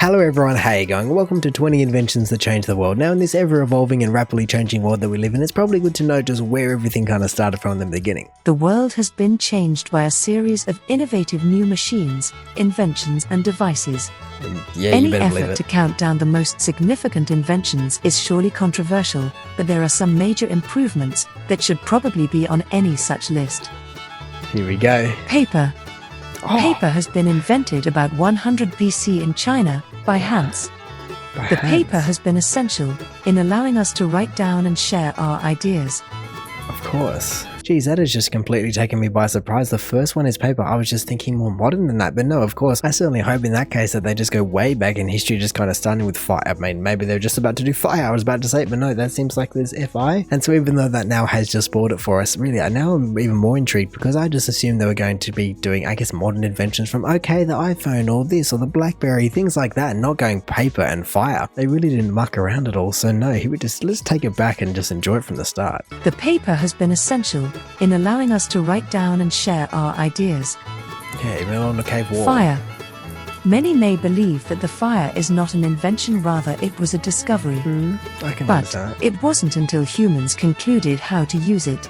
Hello everyone, how you going? Welcome to 20 Inventions That Change the World. Now in this ever-evolving and rapidly changing world that we live in, it's probably good to know just where everything kind of started from the beginning. The world has been changed by a series of innovative new machines, inventions and devices. Yeah, Any you better believe effort it. to count down the most significant inventions is surely controversial, but there are some major improvements that should probably be on any such list. Here we go. Paper. Oh, Paper has been invented about 100 BC in China by Hans. The paper has been essential in allowing us to write down and share our ideas. Of course. Geez, that has just completely taken me by surprise. The first one is paper. I was just thinking more modern than that, but no, of course. I certainly hope in that case that they just go way back in history, just kind of starting with fire. I mean, maybe they're just about to do fire. I was about to say it, but no, that seems like there's FI. And so even though that now has just spoiled it for us, really, now I'm even more intrigued because I just assumed they were going to be doing, I guess, modern inventions from, okay, the iPhone or this or the BlackBerry, things like that, and not going paper and fire. They really didn't muck around at all. So no, he would just, let's take it back and just enjoy it from the start. The paper has been essential in allowing us to write down and share our ideas. Yeah, even on the cave wall. Fire. Many may believe that the fire is not an invention, rather it was a discovery. I can But understand that. it wasn't until humans concluded how to use it.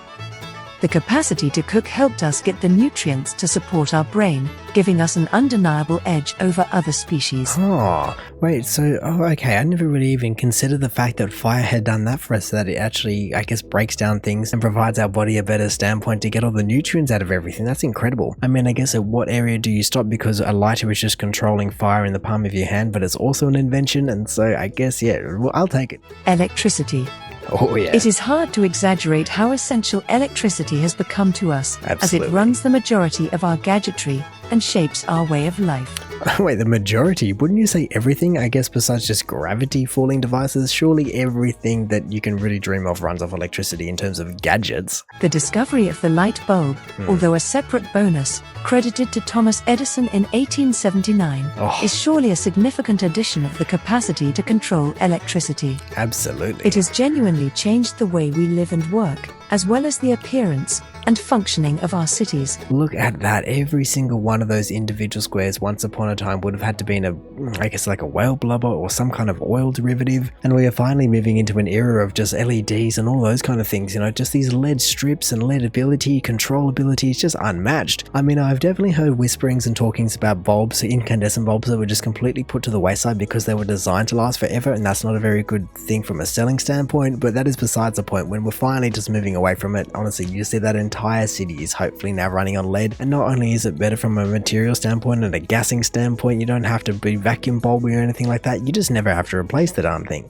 The capacity to cook helped us get the nutrients to support our brain, giving us an undeniable edge over other species. Oh, wait, so, okay, I never really even considered the fact that fire had done that for us, that it actually, I guess, breaks down things and provides our body a better standpoint to get all the nutrients out of everything. That's incredible. I mean, I guess at what area do you stop, because a lighter is just controlling fire in the palm of your hand, but it's also an invention, and so I guess, yeah, well, I'll take it. Electricity. Oh, yeah. It is hard to exaggerate how essential electricity has become to us, as Absolutely. it runs the majority of our gadgetry and shapes our way of life. Wait, the majority? Wouldn't you say everything? I guess besides just gravity falling devices, surely everything that you can really dream of runs off electricity in terms of gadgets. The discovery of the light bulb, although a separate bonus, credited to Thomas Edison in 1879, Oh. is surely a significant addition of the capacity to control electricity. Absolutely. It has genuinely changed the way we live and work, as well as the appearance and functioning of our cities. Look at that. Every single one of those individual squares once upon a time would have had to be in a, I guess, like a whale blubber or some kind of oil derivative. And we are finally moving into an era of just LEDs and all those kind of things, you know, just these LED strips and LED ability, controllability is just unmatched. I mean, I've definitely heard whisperings and talkings about bulbs, incandescent bulbs that were just completely put to the wayside because they were designed to last forever, and that's not a very good thing from a selling standpoint, but that is besides the point. When we're finally just moving away from it, honestly, you see that entire city is hopefully now running on LED, and not only is it better from a material standpoint and a gassing standpoint, you don't have to be vacuum bulby or anything like that, you just never have to replace the darn thing.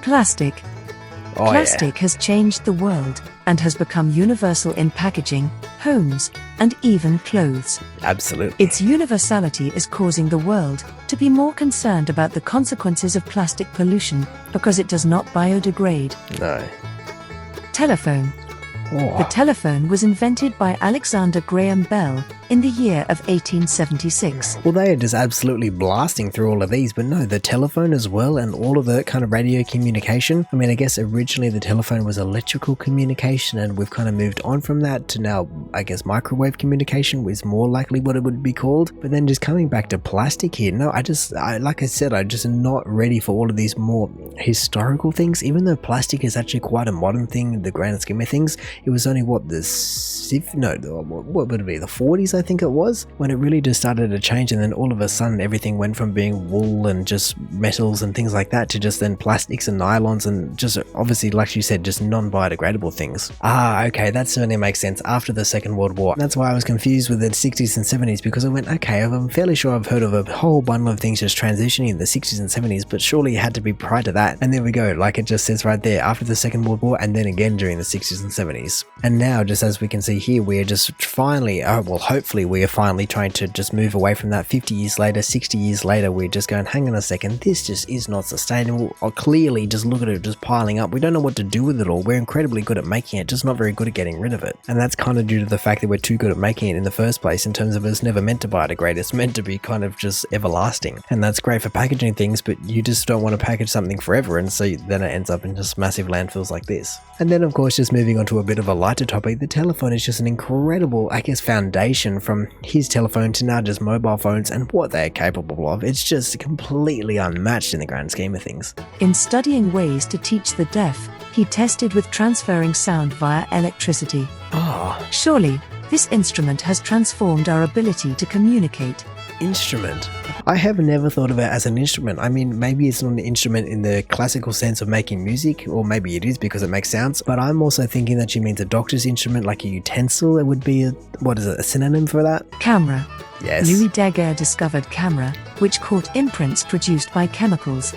Plastic. Oh, Plastic has changed the world and has become universal in packaging, homes, and even clothes. yeah, absolutely. Its universality is causing the world to be more concerned about the consequences of plastic pollution because it does not biodegrade. No. Telephone. Oh. The telephone was invented by Alexander Graham Bell in the year of 1876. Well, they are just absolutely blasting through all of these, but no, the telephone as well and all of the kind of radio communication. I mean, I guess originally the telephone was electrical communication, and we've kind of moved on from that to now, I guess, microwave communication was more likely what it would be called. But then just coming back to plastic here, no, like I said, I just am not ready for all of these more historical things, even though plastic is actually quite a modern thing in the grand scheme of things. It was only what would it be, the 40s I think it was, when it really just started to change, and then all of a sudden everything went from being wool and just metals and things like that to just then plastics and nylons and just obviously, like you said, just non-biodegradable things. Okay, that certainly makes sense after the Second World War. That's why I was confused with the 60s and 70s, because I went, okay, I'm fairly sure I've heard of a whole bundle of things just transitioning in the 60s and 70s, but surely it had to be prior to that. And there we go, like it just says right there, after the Second World War, and then again during the 60s and 70s. And now, just as we can see here, we are just finally, hopefully we are finally trying to just move away from that. 50 years later, 60 years later, we're just going, hang on a second, this just is not sustainable. Or clearly, just look at it just piling up. We don't know what to do with it all. We're incredibly good at making it, just not very good at getting rid of it. And that's kind of due to the fact that we're too good at making it in the first place, in terms of it's never meant to biodegrade. It's meant to be kind of just everlasting. And that's great for packaging things, but you just don't want to package something forever, and so then it ends up in just massive landfills like this. And then, of course, just moving on to a bit of a lighter topic, the telephone is just an incredible, I guess, foundation transition from his telephone to now just mobile phones and what they're capable of. It's just completely unmatched in the grand scheme of things. In studying ways to teach the deaf, he tested with transferring sound via electricity. Surely, this instrument has transformed our ability to communicate. Instrument. I have never thought of it as an instrument. I mean, maybe it's not an instrument in the classical sense of making music, or maybe it is because it makes sounds, but I'm also thinking that she means a doctor's instrument, like a utensil. It would be a synonym for that? Camera. Yes. Louis Daguerre discovered camera, which caught imprints produced by chemicals.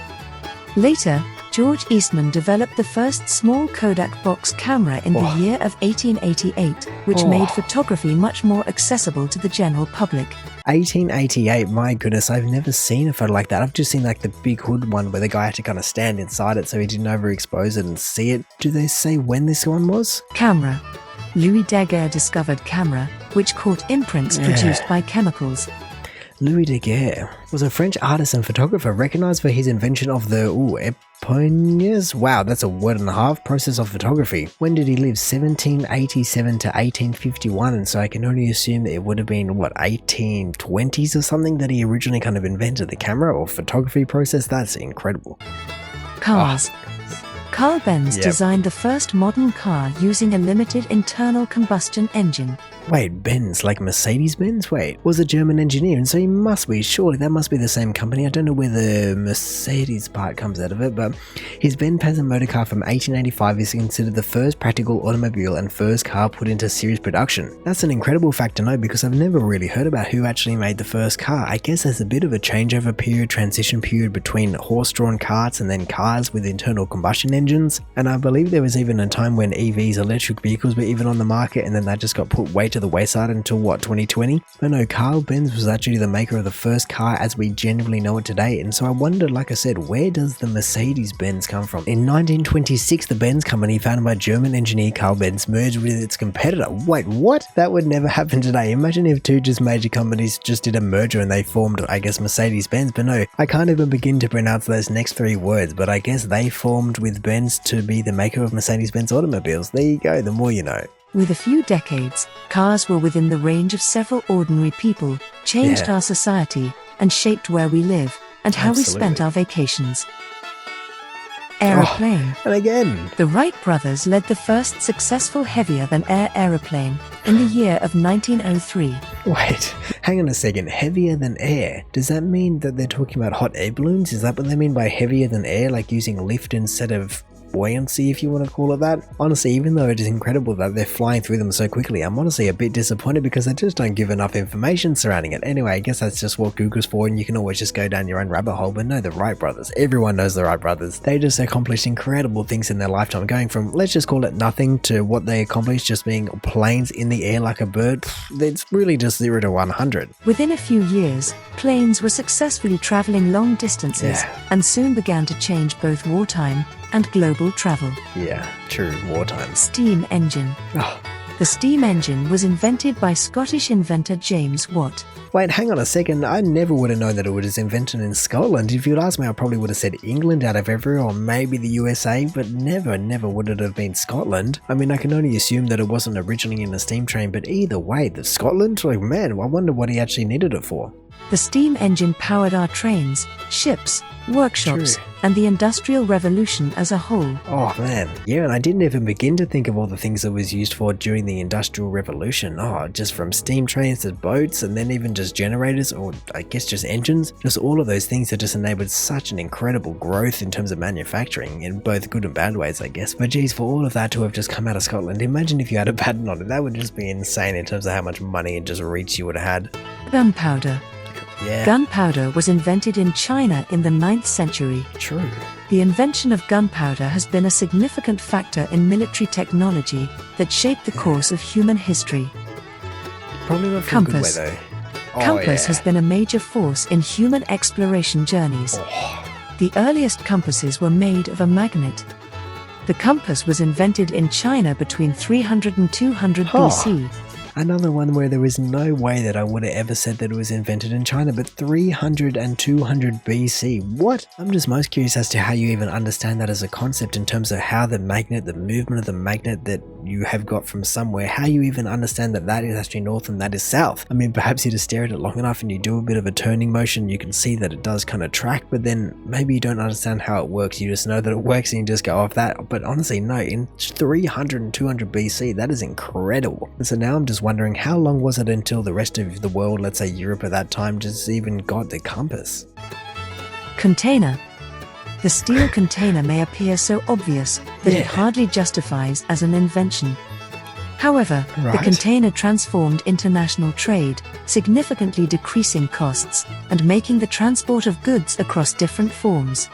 Later, George Eastman developed the first small Kodak box camera in the year of 1888, which made photography much more accessible to the general public. 1888, my goodness, I've never seen a photo like that. I've just seen like the big hood one where the guy had to kind of stand inside it so he didn't overexpose it and see it. Do they say when this one was? Camera. Louis Daguerre discovered camera, which caught imprints produced by chemicals. Louis Daguerre was a French artist and photographer recognized for his invention of the eponymous, wow, that's a word and a half, process of photography. When did he live? 1787 to 1851, and so I can only assume that it would have been, 1820s or something that he originally kind of invented the camera or photography process. That's incredible. Cars. Carl Benz designed the first modern car using a limited internal combustion engine. Wait, Benz, like Mercedes-Benz? Wait, was a German engineer, and so he must be, surely that must be the same company. I don't know where the Mercedes part comes out of it, but his Benz passenger motor car from 1885 is considered the first practical automobile and first car put into series production. That's an incredible fact to know because I've never really heard about who actually made the first car. I guess there's a bit of a changeover period, transition period between horse-drawn carts and then cars with internal combustion engines, and I believe there was even a time when EVs, electric vehicles, were even on the market, and then that just got put way to the wayside until 2020? But no, Carl Benz was actually the maker of the first car as we genuinely know it today, and so I wondered, like I said, where does the Mercedes-Benz come from? In 1926, the Benz company, founded by German engineer Carl Benz, merged with its competitor. Wait, what? That would never happen today. Imagine if two just major companies just did a merger and they formed, I guess, Mercedes-Benz, but no, I can't even begin to pronounce those next three words, but I guess they formed with Benz to be the maker of Mercedes-Benz automobiles. There you go, the more you know. With a few decades, cars were within the range of several ordinary people, changed our society, and shaped where we live, and how we spent our vacations. Aeroplane. And again. The Wright brothers led the first successful heavier-than-air aeroplane in the year of 1903. Wait, hang on a second. Heavier than air? Does that mean that they're talking about hot air balloons? Is that what they mean by heavier than air, like using lift instead of buoyancy, if you want to call it that? Honestly, even though it is incredible that they're flying through them so quickly, I'm honestly a bit disappointed because they just don't give enough information surrounding it. Anyway, I guess that's just what Google's for, and you can always just go down your own rabbit hole. But no, the Wright brothers, everyone knows the Wright brothers. They just accomplished incredible things in their lifetime, going from, let's just call it nothing, to what they accomplished just being planes in the air like a bird. It's really just 0 to 100. Within a few years, planes were successfully traveling long distances and soon began to change both wartime and global travel. Yeah, true, wartime. Steam engine. The steam engine was invented by Scottish inventor James Watt. Wait, hang on a second. I never would have known that it was invented in Scotland. If you'd asked me, I probably would have said England out of everywhere, or maybe the USA, but never would it have been Scotland. I mean, I can only assume that it wasn't originally in a steam train, but either way, the Scotland? Like, man, I wonder what he actually needed it for. The steam engine powered our trains, ships, workshops, and the Industrial Revolution as a whole. Oh man, yeah, and I didn't even begin to think of all the things it was used for during the Industrial Revolution. Just from steam trains to boats, and then even just generators, or I guess just engines. Just all of those things that just enabled such an incredible growth in terms of manufacturing, in both good and bad ways, I guess. But geez, for all of that to have just come out of Scotland, imagine if you had a patent on it. That would just be insane in terms of how much money and just reach you would have had. Gunpowder. Yeah. Gunpowder was invented in China in the 9th century. True. The invention of gunpowder has been a significant factor in military technology that shaped the course of human history. Probably not for a good way though. Compass has been a major force in human exploration journeys. The earliest compasses were made of a magnet. The compass was invented in China between 300 and 200 BC. Another one where there is no way that I would have ever said that it was invented in China, but 300 and 200 BC. What? I'm just most curious as to how you even understand that as a concept in terms of how the magnet, the movement of the magnet that you have got from somewhere, how you even understand that that is actually north and that is south. I mean, perhaps you just stare at it long enough and you do a bit of a turning motion, you can see that it does kind of track, but then maybe you don't understand how it works. You just know that it works and you just go off that. But honestly, no, in 300 and 200 BC, that is incredible. And so now I'm just wondering, how long was it until the rest of the world, let's say Europe at that time, just even got the compass? Container. The steel container may appear so obvious that it hardly justifies as an invention. However, the container transformed international trade, significantly decreasing costs and making the transport of goods across different forms.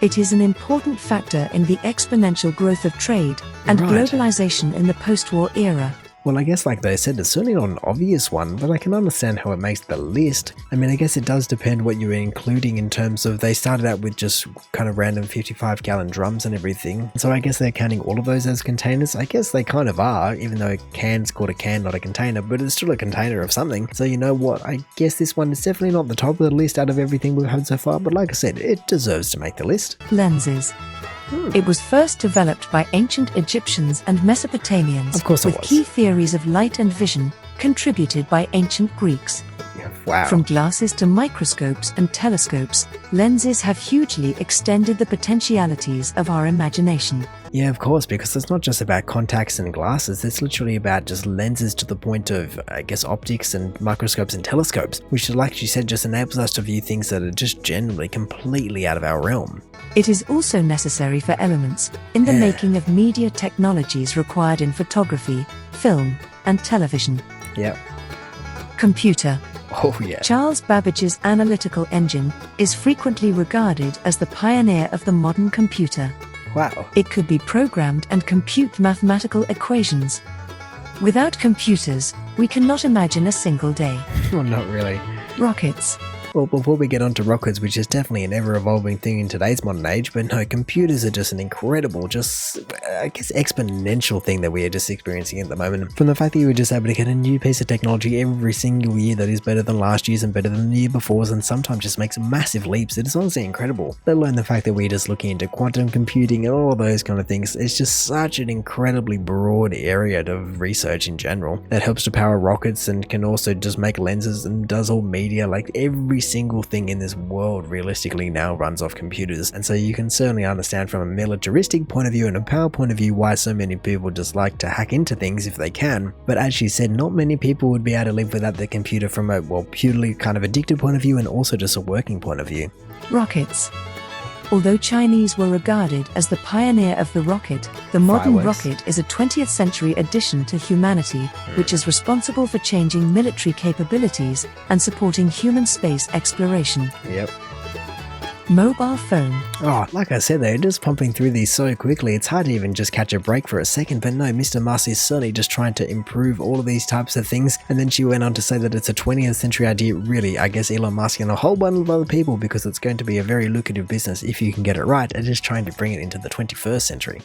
It is an important factor in the exponential growth of trade and globalization in the post-war era. Well, I guess like they said, it's certainly not an obvious one, but I can understand how it makes the list. I mean, I guess it does depend what you're including in terms of they started out with just kind of random 55-gallon drums and everything. So I guess they're counting all of those as containers. I guess they kind of are, even though a can's called a can, not a container, but it's still a container of something. So you know what? I guess this one is definitely not the top of the list out of everything we've had so far, but like I said, it deserves to make the list. Lenses. It was first developed by ancient Egyptians and Mesopotamians, of course it with key theories of light and vision contributed by ancient Greeks. Wow. From glasses to microscopes and telescopes, lenses have hugely extended the potentialities of our imagination. Yeah, of course, because it's not just about contacts and glasses, it's literally about just lenses to the point of, I guess, optics and microscopes and telescopes, which, like you said, just enables us to view things that are just generally completely out of our realm. It is also necessary for elements in the making of media technologies required in photography, film, and television. Yep. Computer. Oh yeah. Charles Babbage's analytical engine is frequently regarded as the pioneer of the modern computer. Wow. It could be programmed and compute mathematical equations. Without computers, we cannot imagine a single day. Well, not really. Rockets. Well, before we get on to rockets, which is definitely an ever-evolving thing in today's modern age, but no, computers are just an incredible, just, I guess, exponential thing that we are just experiencing at the moment. From the fact that you were just able to get a new piece of technology every single year that is better than last year's and better than the year before's, and sometimes just makes massive leaps. It is honestly incredible. Let alone the fact that we're just looking into quantum computing and all of those kind of things. It's just such an incredibly broad area of research in general that helps to power rockets and can also just make lenses and does all media. Like every single thing in this world realistically now runs off computers, and so you can certainly understand from a militaristic point of view and a power point of view why so many people just like to hack into things if they can. But as she said, not many people would be able to live without the computer from a, well, purely kind of addictive point of view and also just a working point of view. Rockets. Although Chinese were regarded as the pioneer of the rocket, the modern rocket is a 20th century addition to humanity, which is responsible for changing military capabilities and supporting human space exploration. Yep. Mobile phone. Oh, like I said, they're just pumping through these so quickly, it's hard to even just catch a break for a second, but no, Mr. Musk is certainly just trying to improve all of these types of things, and then she went on to say that it's a 20th century idea. Really, I guess Elon Musk and a whole bundle of other people, because it's going to be a very lucrative business if you can get it right, and just trying to bring it into the 21st century.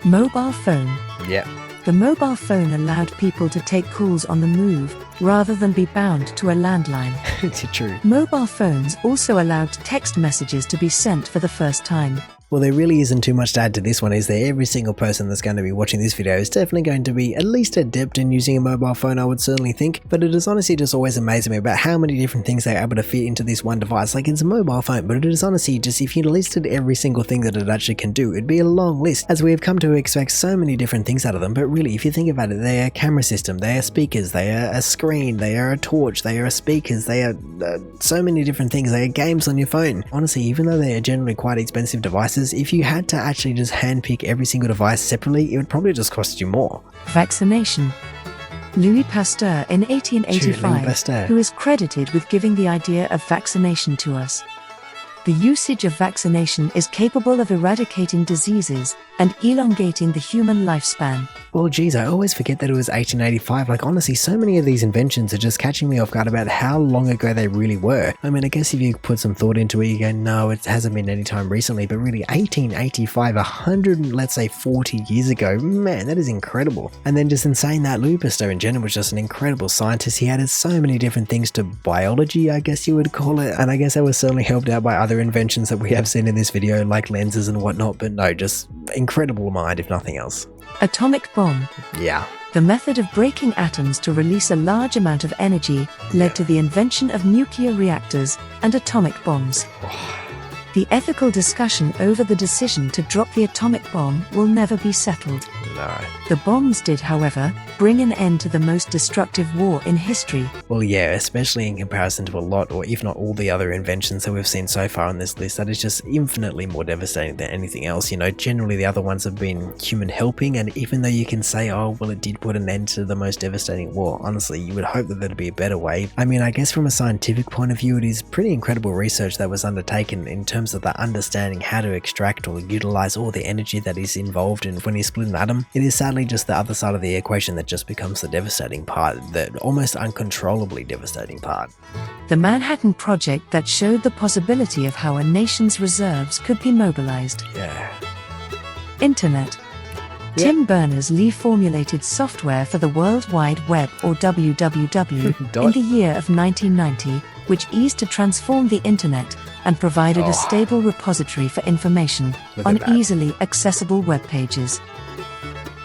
Mobile phone. Yeah. The mobile phone allowed people to take calls on the move, rather than be bound to a landline. It's true. Mobile phones also allowed text messages to be sent for the first time. Well, there really isn't too much to add to this one, is there? Every single person that's going to be watching this video is definitely going to be at least adept in using a mobile phone, I would certainly think. But it is honestly just always amazing me about how many different things they're able to fit into this one device. Like, it's a mobile phone, but it is honestly just, if you listed every single thing that it actually can do, it'd be a long list, as we have come to expect so many different things out of them. But really, if you think about it, they are a camera system, they are speakers, they are a screen, they are a torch, they are speakers, they are so many different things. They are games on your phone. Honestly, even though they are generally quite expensive devices, if you had to actually just handpick every single device separately, it would probably just cost you more. Vaccination. Louis Pasteur in 1885, who is credited with giving the idea of vaccination to us. The usage of vaccination is capable of eradicating diseases and elongating the human lifespan. Well, geez, I always forget that it was 1885. Like, honestly, so many of these inventions are just catching me off guard about how long ago they really were. I mean, I guess if you put some thought into it, you go, no, it hasn't been any time recently, but really 1885, 100, let's say 40 years ago, man, that is incredible. And then just in saying that, Louis Pasteur in general was just an incredible scientist. He added so many different things to biology, I guess you would call it. And I guess that was certainly helped out by other inventions that we have seen in this video, like lenses and whatnot, but no, just incredible mind if nothing else. Atomic bomb. Yeah. The method of breaking atoms to release a large amount of energy led to the invention of nuclear reactors and atomic bombs. The ethical discussion over the decision to drop the atomic bomb will never be settled. No. The bombs did, however, bring an end to the most destructive war in history. Well, yeah, especially in comparison to a lot, or if not all the other inventions that we've seen so far on this list, that is just infinitely more devastating than anything else. You know, generally the other ones have been human helping, and even though you can say, oh, well, it did put an end to the most devastating war, honestly, you would hope that there'd be a better way. I mean, I guess from a scientific point of view, it is pretty incredible research that was undertaken in terms of the understanding how to extract or utilize all the energy that is involved in when you split an atom. It is sadly just the other side of the equation that just becomes the devastating part, the almost uncontrollably devastating part. The Manhattan Project that showed the possibility of how a nation's reserves could be mobilized. Yeah. Internet. Tim Berners-Lee formulated software for the World Wide Web, or WWW, in the year of 1990, which eased to transform the internet and provided a stable repository for information on easily accessible web pages.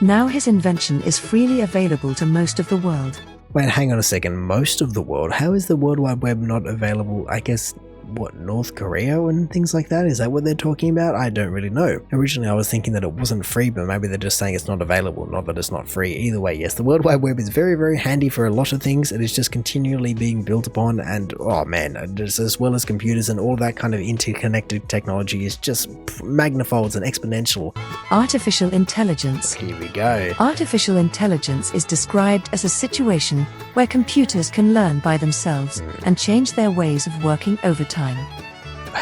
Now his invention is freely available to most of the world. Wait, hang on a second. Most of the world? How is the World Wide Web not available? I guess, what, North Korea and things like that? Is that what they're talking about? I don't really know. Originally I was thinking that it wasn't free, but maybe they're just saying it's not available, not that it's not free. Either way, yes, the World Wide Web is very, very handy for a lot of things. It is just continually being built upon, and oh man, just as well as computers and all that kind of interconnected technology is just magnifolds and exponential. Artificial intelligence. Here we go. Artificial intelligence is described as a situation where computers can learn by themselves and change their ways of working overtime.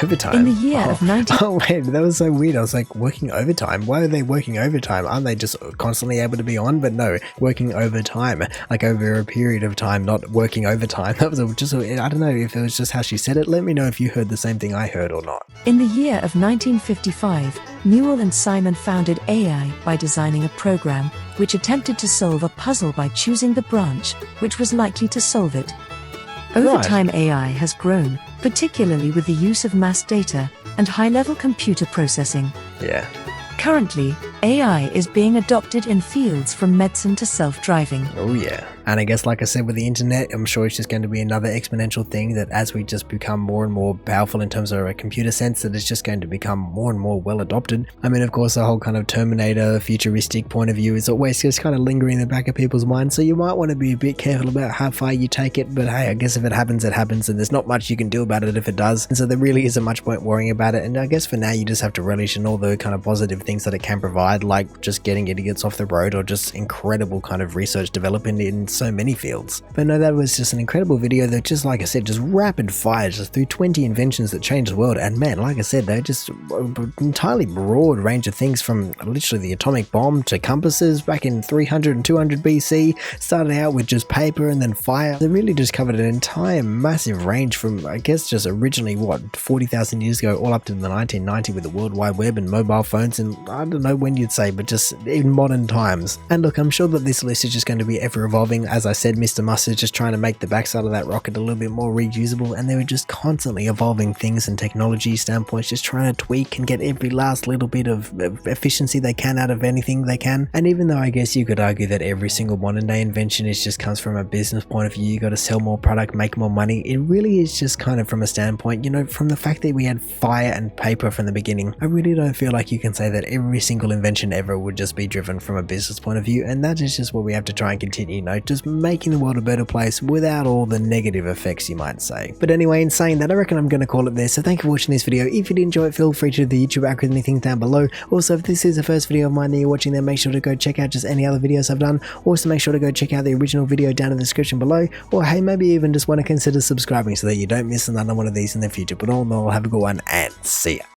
Overtime? In the year of 19... Oh wait, that was so weird. I was like, working overtime? Why are they working overtime? Aren't they just constantly able to be on? But no, working overtime. Like over a period of time, not working overtime. That was just, I don't know if it was just how she said it. Let me know if you heard the same thing I heard or not. In the year of 1955, Newell and Simon founded AI by designing a program which attempted to solve a puzzle by choosing the branch which was likely to solve it. Over time, AI has grown, particularly with the use of mass data and high-level computer processing. Yeah. Currently, AI is being adopted in fields from medicine to self-driving. Oh yeah. And I guess, like I said, with the internet, I'm sure it's just going to be another exponential thing that as we just become more and more powerful in terms of a computer sense, that it's just going to become more and more well adopted. I mean, of course, the whole kind of Terminator futuristic point of view is always just kind of lingering in the back of people's minds, so you might want to be a bit careful about how far you take it, but hey, I guess if it happens, it happens, and there's not much you can do about it if it does, and so there really isn't much point worrying about it, and I guess for now you just have to relish in all the kind of positive things that it can provide, like just getting idiots off the road or just incredible kind of research development in so many fields. But no, that was just an incredible video that, just like I said, just rapid fire just through 20 inventions that changed the world. And man, like I said, they're just an entirely broad range of things, from literally the atomic bomb to compasses back in 300 and 200 BC, started out with just paper and then fire. They really just covered an entire massive range from, I guess, just originally, what, 40,000 years ago, all up to the 1990 with the World Wide Web and mobile phones, and I don't know when you'd say, but just in modern times. And look, I'm sure that this list is just going to be ever evolving. As I said, Mr. Mustard just trying to make the backside of that rocket a little bit more reusable, and they were just constantly evolving things and technology standpoints, just trying to tweak and get every last little bit of efficiency they can out of anything they can. And even though I guess you could argue that every single modern day invention is just comes from a business point of view, you got to sell more product, make more money, it really is just kind of from a standpoint, you know, from the fact that we had fire and paper from the beginning, I really don't feel like you can say that every single invention ever would just be driven from a business point of view, and that is just what we have to try and continue, you know, just making the world a better place without all the negative effects, you might say. But anyway, in saying that, I reckon I'm going to call it there. So thank you for watching this video. If you did enjoy it, feel free to do the YouTube algorithm things down below. Also, if this is the first video of mine that you're watching, then make sure to go check out just any other videos I've done. Also, make sure to go check out the original video down in the description below. Or hey, maybe even just want to consider subscribing so that you don't miss another one of these in the future. But all in all, have a good one and see ya.